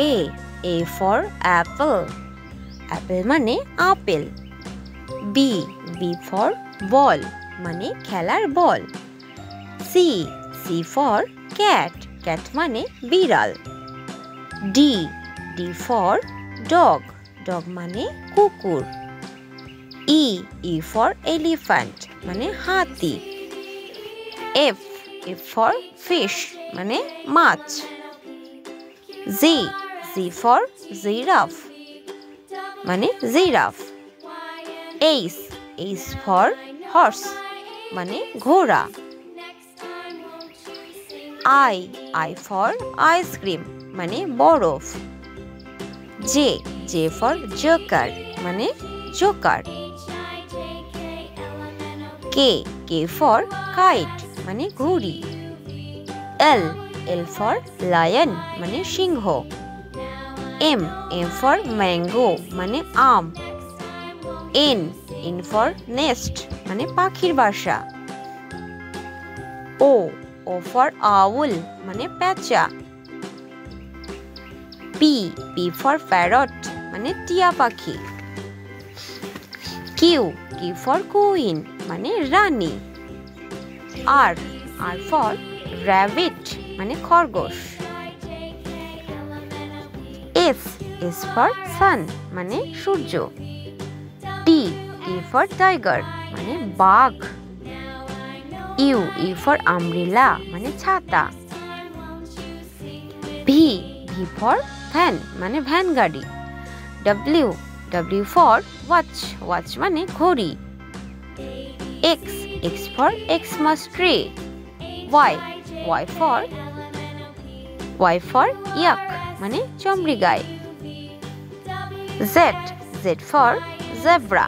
A for apple. Apple মানে apple. B for ball মানে খেলার বল। C for cat. Cat মানে বিড়াল। D for dog. Dog মানে কুকুর। E for elephant মানে হাতি। F for fish মানে মাছ। Z for giraffe মানে জিরাফ। H for horse মানে ঘোড়া। I for ice cream মানে বরফ। J for joker মানে জোকার। K for kite মানে ঘুড়ি। L for lion মানে সিংহ। M for mango মানে আম। N for nest মানে পাখির বাসা। O for owl মানে পেঁচা। P for parrot মানে টিয়া পাখি। Q for queen মানে রানী। R for rabbit মানে খরগোশ। S for sun মানে সূর্য। T for tiger মানে বাঘ। U for umbrella মানে ছাতা। V for van মানে ভ্যান গাড়ি। W for watch. Watch মানে ঘড়ি। X for Xmas tree. Y for yak মানে চমড়ি গায়। Z for zebra